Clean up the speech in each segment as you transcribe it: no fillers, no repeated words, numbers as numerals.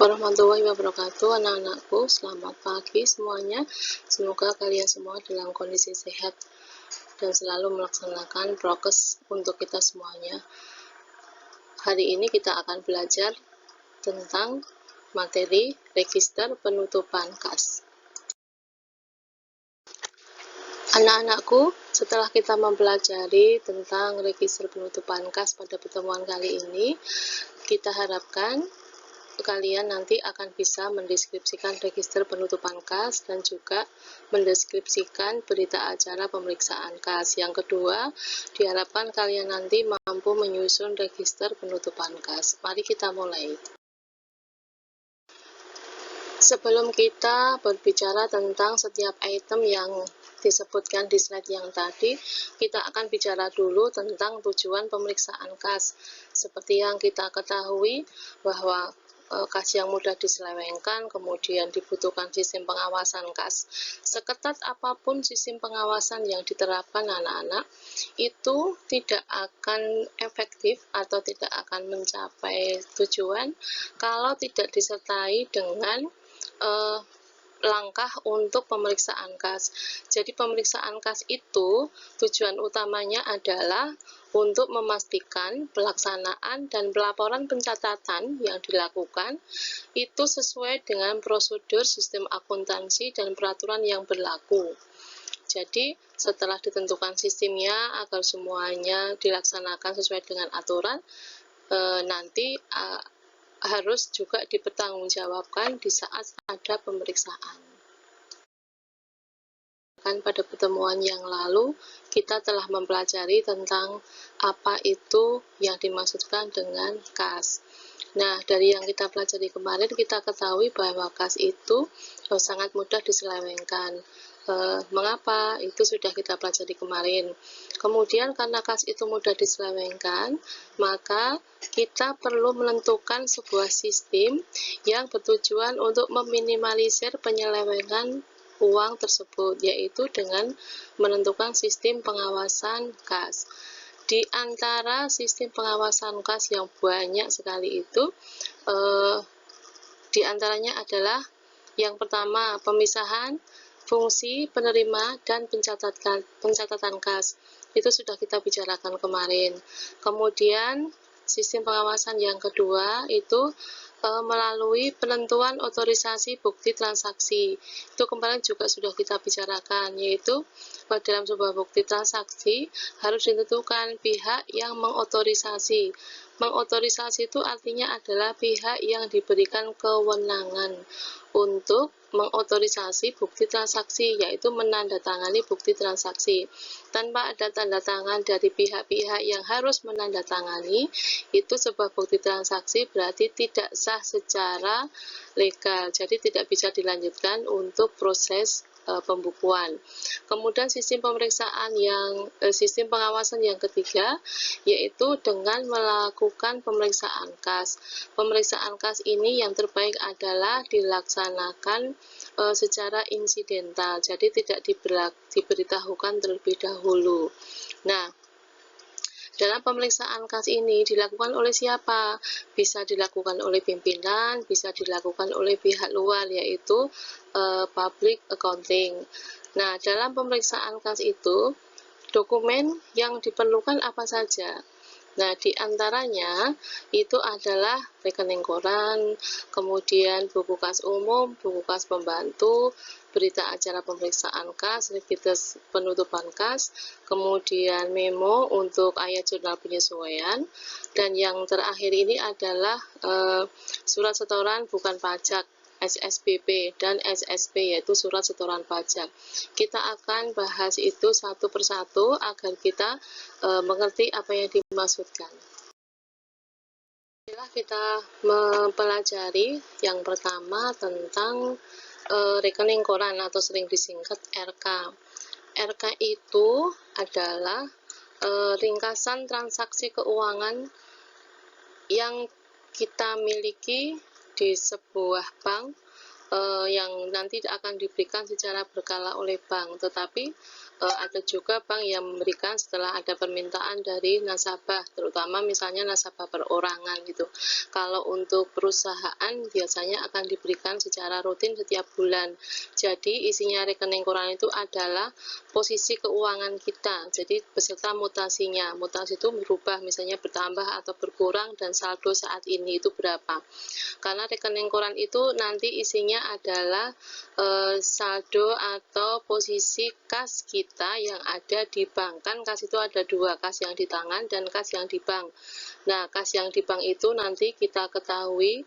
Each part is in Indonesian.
warahmatullahi wabarakatuh, anak-anakku. Selamat pagi semuanya. Semoga kalian semua dalam kondisi sehat dan selalu melaksanakan prokes untuk kita semuanya. Hari ini kita akan belajar tentang materi register penutupan kas. Anak-anakku, setelah kita mempelajari tentang register penutupan kas pada pertemuan kali ini, kita harapkan kalian nanti akan bisa mendeskripsikan register penutupan kas dan juga mendeskripsikan berita acara pemeriksaan kas. Yang kedua, diharapkan kalian nanti mampu menyusun register penutupan kas. Mari kita mulai. Sebelum kita berbicara tentang setiap item yang disebutkan di slide yang tadi, kita akan bicara dulu tentang tujuan pemeriksaan kas. Seperti yang kita ketahui bahwa kas yang mudah diselewengkan, kemudian dibutuhkan sistem pengawasan kas. Seketat apapun sistem pengawasan yang diterapkan anak-anak, itu tidak akan efektif atau tidak akan mencapai tujuan kalau tidak disertai dengan langkah untuk pemeriksaan kas. Jadi pemeriksaan kas itu tujuan utamanya adalah untuk memastikan pelaksanaan dan pelaporan pencatatan yang dilakukan itu sesuai dengan prosedur sistem akuntansi dan peraturan yang berlaku. Jadi setelah ditentukan sistemnya agar semuanya dilaksanakan sesuai dengan aturan, nanti harus juga dipertanggungjawabkan di saat ada pemeriksaan. Pada pertemuan yang lalu, kita telah mempelajari tentang apa itu yang dimaksudkan dengan kas. Nah, dari yang kita pelajari kemarin, kita ketahui bahwa kas itu sangat mudah diselewengkan. Mengapa? Itu sudah kita pelajari kemarin. Kemudian karena kas itu mudah diselewengkan, maka kita perlu menentukan sebuah sistem yang bertujuan untuk meminimalisir penyelewengan uang tersebut, yaitu dengan menentukan sistem pengawasan kas. Di antara sistem pengawasan kas yang banyak sekali itu, di antaranya adalah yang pertama, pemisahan fungsi penerima dan pencatatan kas. Itu sudah kita bicarakan kemarin. Kemudian sistem pengawasan yang kedua itu melalui penentuan otorisasi bukti transaksi. Itu kemarin juga sudah kita bicarakan, yaitu dalam sebuah bukti transaksi harus ditentukan pihak yang mengotorisasi. Mengotorisasi itu artinya adalah pihak yang diberikan kewenangan untuk mengotorisasi bukti transaksi, yaitu menandatangani bukti transaksi. Tanpa ada tanda tangan dari pihak-pihak yang harus menandatangani, itu sebuah bukti transaksi berarti tidak sah secara legal, jadi tidak bisa dilanjutkan untuk proses pembukuan. Kemudian sistem sistem pengawasan yang ketiga, yaitu dengan melakukan pemeriksaan kas. Pemeriksaan kas ini yang terbaik adalah dilaksanakan secara insidental, jadi tidak diberitahukan terlebih dahulu. Nah, dalam pemeriksaan kas ini dilakukan oleh siapa? Bisa dilakukan oleh pimpinan, bisa dilakukan oleh pihak luar, yaitu public accounting. Nah, dalam pemeriksaan kas itu, dokumen yang diperlukan apa saja? Nah, di antaranya itu adalah rekening koran, kemudian buku kas umum, buku kas pembantu, berita acara pemeriksaan kas, register penutupan kas, kemudian memo untuk ayat jurnal penyesuaian, dan yang terakhir ini adalah surat setoran bukan pajak, SSBP dan SSP, yaitu surat setoran pajak. Kita akan bahas itu satu persatu agar kita mengerti apa yang dimaksudkan. Setelah kita mempelajari yang pertama tentang rekening koran atau sering disingkat RK. RK itu adalah ringkasan transaksi keuangan yang kita miliki di sebuah bank yang nanti akan diberikan secara berkala oleh bank, tetapi ada juga bank yang memberikan setelah ada permintaan dari nasabah, terutama misalnya nasabah perorangan gitu. Kalau untuk perusahaan biasanya akan diberikan secara rutin setiap bulan. Jadi isinya rekening koran itu adalah posisi keuangan kita, jadi beserta mutasinya. Mutasi itu berubah, misalnya bertambah atau berkurang, dan saldo saat ini itu berapa. Karena rekening koran itu nanti isinya adalah saldo atau posisi kas kita yang ada di bank. Kan kas itu ada dua, kas yang di tangan dan kas yang di bank. Nah, kas yang di bank itu nanti kita ketahui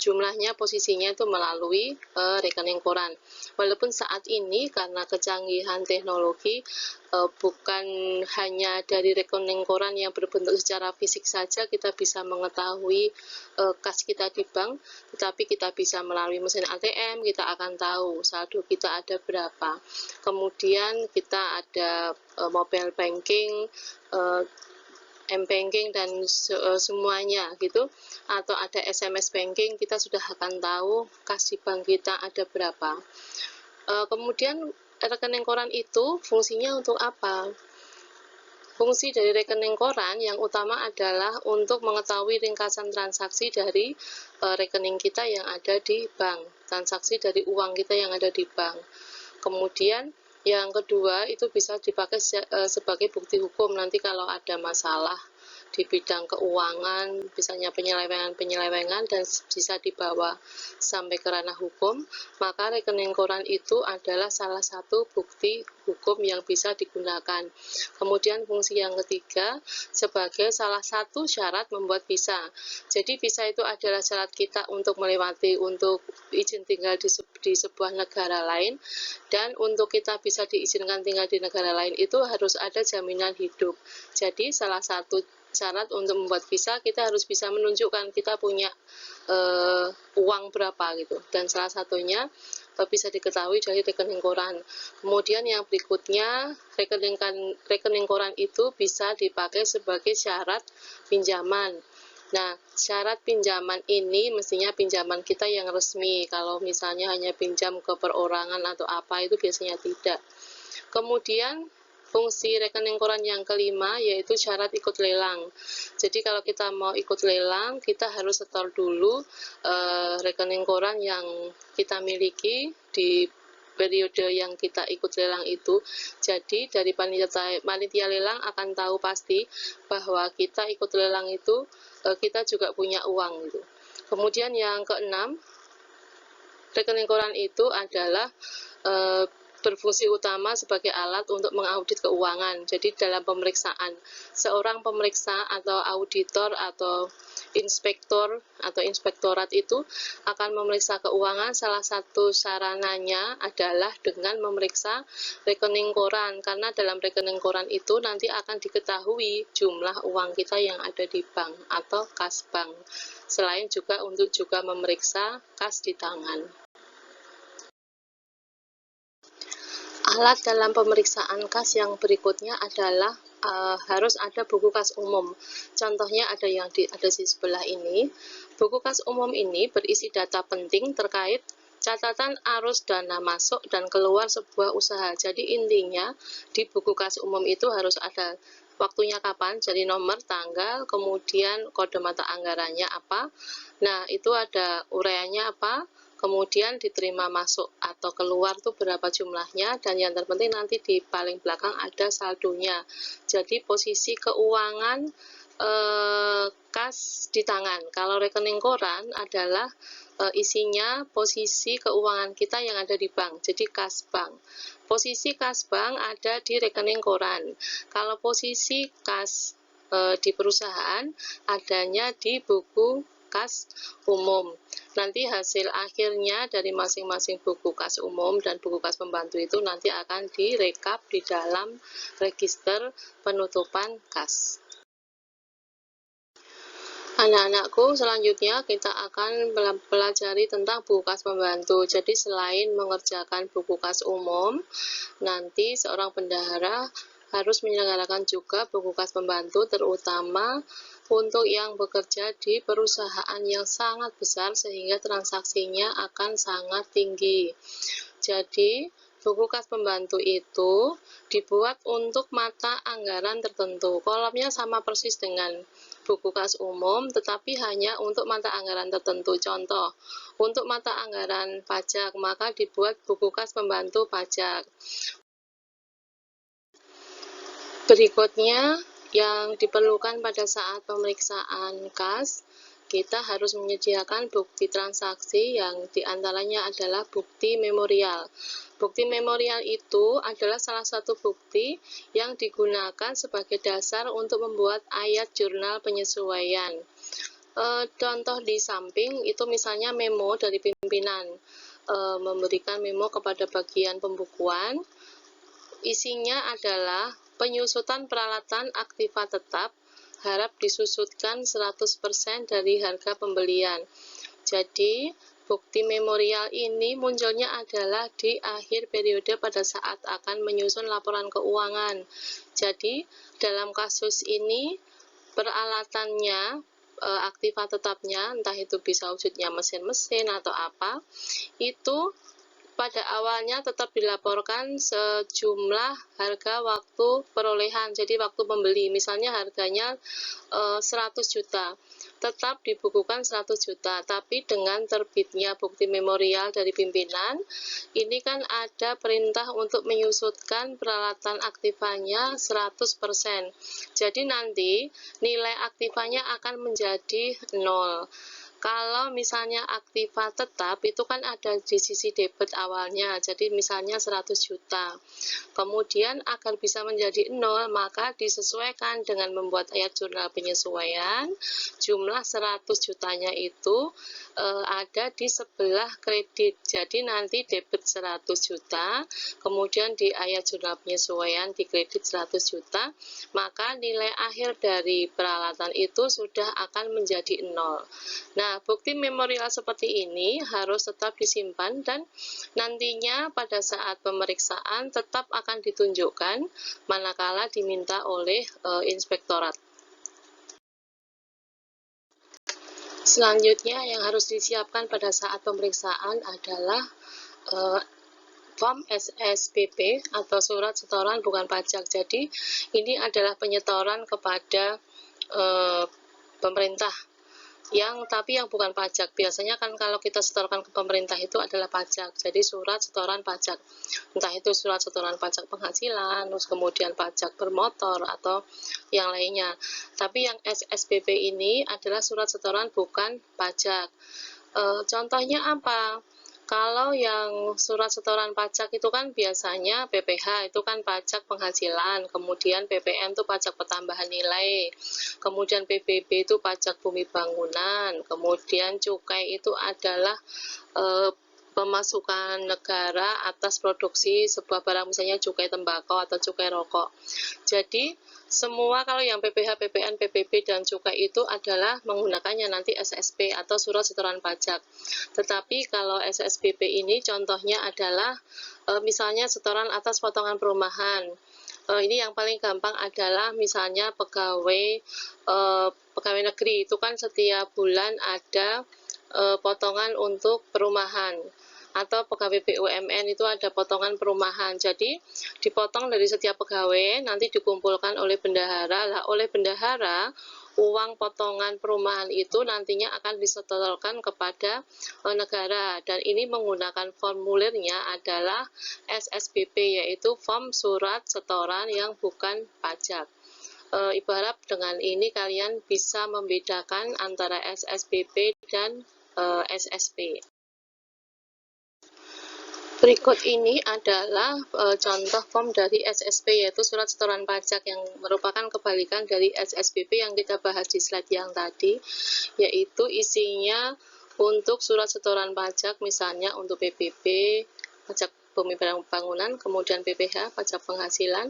jumlahnya, posisinya itu melalui rekening koran. Walaupun saat ini karena kecanggihan teknologi, bukan hanya dari rekening koran yang berbentuk secara fisik saja kita bisa mengetahui kas kita di bank, tetapi kita bisa melalui mesin ATM, kita akan tahu saldo kita ada berapa. Kemudian kita ada mobile banking, m-banking dan semuanya gitu, atau ada SMS banking, kita sudah akan tahu kas di bank kita ada berapa. Kemudian rekening koran itu fungsinya untuk apa? Fungsi dari rekening koran yang utama adalah untuk mengetahui ringkasan transaksi dari rekening kita yang ada di bank, transaksi dari uang kita yang ada di bank. Kemudian yang kedua itu bisa dipakai sebagai bukti hukum nanti kalau ada masalah di bidang keuangan, misalnya penyelewengan dan bisa dibawa sampai ke ranah hukum, maka rekening koran itu adalah salah satu bukti hukum yang bisa digunakan. Kemudian fungsi yang ketiga sebagai salah satu syarat membuat visa. Jadi visa itu adalah syarat kita untuk melewati, untuk izin tinggal di sebuah negara lain, dan untuk kita bisa diizinkan tinggal di negara lain itu harus ada jaminan hidup. Jadi salah satu syarat untuk membuat visa, kita harus bisa menunjukkan kita punya uang berapa gitu, dan salah satunya bisa diketahui dari rekening koran. Kemudian yang berikutnya, rekening koran itu bisa dipakai sebagai syarat pinjaman. Nah, syarat pinjaman ini mestinya pinjaman kita yang resmi. Kalau misalnya hanya pinjam ke perorangan atau apa, itu biasanya tidak. Kemudian fungsi rekening koran yang kelima yaitu syarat ikut lelang. Jadi kalau kita mau ikut lelang, kita harus setor dulu rekening koran yang kita miliki di periode yang kita ikut lelang itu. Jadi dari panitia lelang akan tahu pasti bahwa kita ikut lelang itu kita juga punya uang gitu. Kemudian yang keenam, rekening koran itu adalah berfungsi utama sebagai alat untuk mengaudit keuangan. Jadi dalam pemeriksaan, seorang pemeriksa atau auditor atau inspektor atau inspektorat itu akan memeriksa keuangan. Salah satu sarananya adalah dengan memeriksa rekening koran, karena dalam rekening koran itu nanti akan diketahui jumlah uang kita yang ada di bank atau kas bank. Selain juga untuk juga memeriksa kas di tangan. Alat dalam pemeriksaan kas yang berikutnya adalah harus ada buku kas umum. Contohnya ada yang ada di sebelah ini. Buku kas umum ini berisi data penting terkait catatan arus dana masuk dan keluar sebuah usaha. Jadi intinya di buku kas umum itu harus ada waktunya kapan, jadi nomor, tanggal, kemudian kode mata anggarannya apa. Nah, itu ada uraiannya apa, kemudian diterima masuk atau keluar tuh berapa jumlahnya, dan yang terpenting nanti di paling belakang ada saldonya. Jadi posisi keuangan kas di tangan. Kalau rekening koran adalah isinya posisi keuangan kita yang ada di bank, jadi kas bank. Posisi kas bank ada di rekening koran. Kalau posisi kas di perusahaan adanya di buku kas umum. Nanti hasil akhirnya dari masing-masing buku kas umum dan buku kas pembantu itu nanti akan direkap di dalam register penutupan kas. Anak-anakku, selanjutnya kita akan pelajari tentang buku kas pembantu. Jadi selain mengerjakan buku kas umum, nanti seorang bendahara harus menyelenggarakan juga buku kas pembantu, terutama untuk yang bekerja di perusahaan yang sangat besar sehingga transaksinya akan sangat tinggi. Jadi buku kas pembantu itu dibuat untuk mata anggaran tertentu. Kolomnya sama persis dengan buku kas umum, tetapi hanya untuk mata anggaran tertentu. Contoh, untuk mata anggaran pajak, maka dibuat buku kas pembantu pajak. Berikutnya, yang diperlukan pada saat pemeriksaan kas, kita harus menyediakan bukti transaksi yang diantaranya adalah bukti memorial. Bukti memorial itu adalah salah satu bukti yang digunakan sebagai dasar untuk membuat ayat jurnal penyesuaian. Contoh di samping itu misalnya memo dari pimpinan, memberikan memo kepada bagian pembukuan. Isinya adalah penyusutan peralatan aktiva tetap harap disusutkan 100% dari harga pembelian. Jadi, bukti memorial ini munculnya adalah di akhir periode pada saat akan menyusun laporan keuangan. Jadi, dalam kasus ini, peralatannya, aktiva tetapnya, entah itu bisa wujudnya mesin-mesin atau apa, itu pada awalnya tetap dilaporkan sejumlah harga waktu perolehan, jadi waktu pembeli, misalnya harganya 100 juta, tetap dibukukan 100 juta, tapi dengan terbitnya bukti memorial dari pimpinan, ini kan ada perintah untuk menyusutkan peralatan aktivanya 100%, jadi nanti nilai aktivanya akan menjadi 0. Kalau misalnya aktiva tetap, itu kan ada di sisi debit awalnya, jadi misalnya 100 juta. Kemudian agar bisa menjadi 0, maka disesuaikan dengan membuat ayat jurnal penyesuaian, jumlah 100 jutanya itu ada di sebelah kredit. Jadi nanti debit 100 juta, kemudian di ayat jurnal penyesuaian di kredit 100 juta, maka nilai akhir dari peralatan itu sudah akan menjadi 0. Nah, bukti memorial seperti ini harus tetap disimpan dan nantinya pada saat pemeriksaan tetap akan ditunjukkan manakala diminta oleh inspektorat. Selanjutnya yang harus disiapkan pada saat pemeriksaan adalah form SSPP atau surat setoran bukan pajak. Jadi ini adalah penyetoran kepada pemerintah tapi yang bukan pajak. Biasanya kan kalau kita setorkan ke pemerintah itu adalah pajak, jadi surat setoran pajak, entah itu surat setoran pajak penghasilan, terus kemudian pajak bermotor atau yang lainnya. Tapi yang SSPP ini adalah surat setoran bukan pajak. Contohnya apa? Kalau yang surat setoran pajak itu kan biasanya PPh itu kan pajak penghasilan, kemudian PPN itu pajak pertambahan nilai, kemudian PBB itu pajak bumi bangunan, kemudian cukai itu adalah pemasukan negara atas produksi sebuah barang, misalnya cukai tembakau atau cukai rokok. Jadi semua kalau yang PPh, PPN, PBB, dan cukai itu adalah menggunakannya nanti SSP atau surat setoran pajak. Tetapi kalau SSPP ini contohnya adalah misalnya setoran atas potongan perumahan. Ini yang paling gampang adalah misalnya pegawai negeri itu kan setiap bulan ada potongan untuk perumahan, atau pegawai BUMN itu ada potongan perumahan. Jadi dipotong dari setiap pegawai, nanti dikumpulkan oleh bendahara. Lah oleh bendahara, uang potongan perumahan itu nantinya akan disetorkan kepada negara, dan ini menggunakan formulirnya adalah SSPP, yaitu form surat setoran yang bukan pajak. Ibarat dengan ini kalian bisa membedakan antara SSPP dan SSP. Berikut ini adalah contoh form dari SSP, yaitu surat setoran pajak, yang merupakan kebalikan dari SSPP yang kita bahas di slide yang tadi, yaitu isinya untuk surat setoran pajak, misalnya untuk PBB, pajak bumi bangunan, kemudian PPh, pajak penghasilan,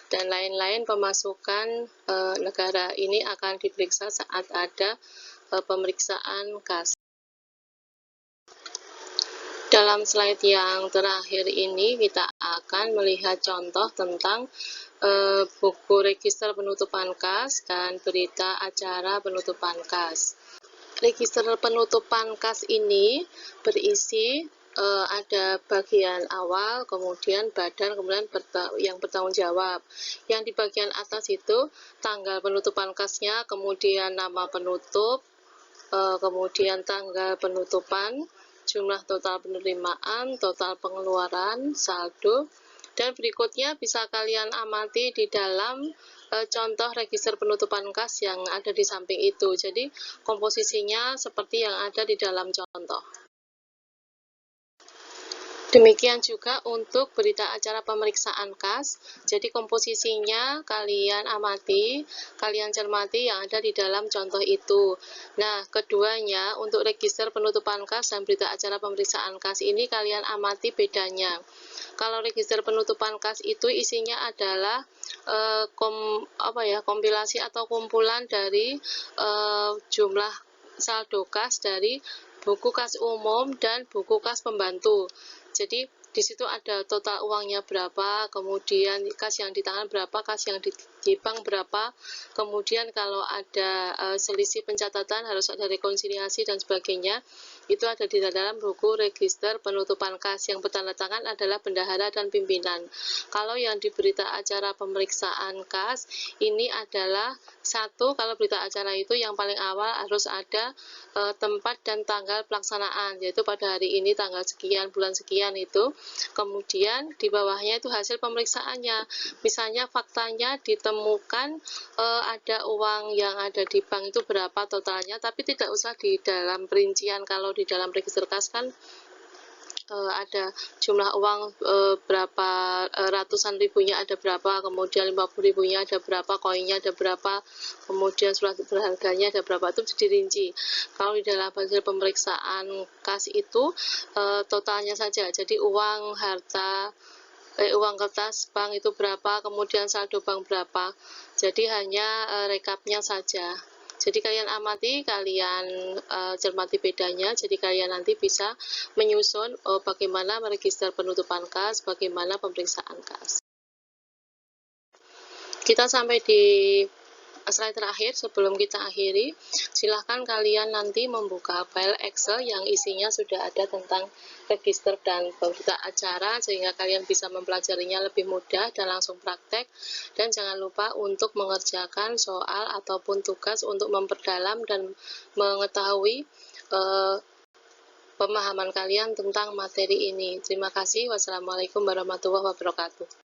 dan lain-lain pemasukan negara. Ini akan diperiksa saat ada pemeriksaan kas. Dalam slide yang terakhir ini kita akan melihat contoh tentang buku register penutupan kas dan berita acara penutupan kas. Register penutupan kas ini berisi ada bagian awal, kemudian badan, kemudian yang bertanggung jawab. Yang di bagian atas itu tanggal penutupan kasnya, kemudian nama penutup, kemudian tanggal penutupan, jumlah total penerimaan, total pengeluaran, saldo, dan berikutnya bisa kalian amati di dalam contoh register penutupan kas yang ada di samping itu. Jadi komposisinya seperti yang ada di dalam contoh. Demikian juga untuk berita acara pemeriksaan kas. Jadi komposisinya kalian amati, kalian cermati yang ada di dalam contoh itu. Nah, keduanya untuk register penutupan kas dan berita acara pemeriksaan kas ini kalian amati bedanya. Kalau register penutupan kas itu isinya adalah kompilasi atau kumpulan dari jumlah saldo kas dari buku kas umum dan buku kas pembantu. Jadi di situ ada total uangnya berapa, kemudian kas yang di tangan berapa, kas yang di bank berapa, kemudian kalau ada selisih pencatatan harus ada rekonsiliasi dan sebagainya. Itu ada di dalam buku register penutupan kas yang bertanda tangan adalah bendahara dan pimpinan. Kalau yang di berita acara pemeriksaan kas ini adalah satu, kalau berita acara itu yang paling awal harus ada tempat dan tanggal pelaksanaan, yaitu pada hari ini tanggal sekian, bulan sekian itu. Kemudian di bawahnya itu hasil pemeriksaannya. Misalnya faktanya ditemukan ada uang yang ada di bank itu berapa totalnya, tapi tidak usah di dalam perincian. Kalau di dalam register kas kan ada jumlah uang berapa, ratusan ribunya ada berapa, kemudian 50 ribunya ada berapa, koinnya ada berapa, kemudian surat berharganya ada berapa, itu dirinci. Kalau di dalam hasil pemeriksaan kas itu totalnya saja, jadi uang harta uang kertas bank itu berapa, kemudian saldo bank berapa, jadi hanya rekapnya saja. Jadi kalian amati, kalian cermati bedanya, jadi kalian nanti bisa menyusun bagaimana meregister penutupan kas, bagaimana pemeriksaan kas. Kita sampai di slide terakhir sebelum kita akhiri. Silahkan kalian nanti membuka file Excel yang isinya sudah ada tentang register dan berita acara, sehingga kalian bisa mempelajarinya lebih mudah dan langsung praktek. Dan jangan lupa untuk mengerjakan soal ataupun tugas untuk memperdalam dan mengetahui pemahaman kalian tentang materi ini. Terima kasih. Wassalamualaikum warahmatullahi wabarakatuh.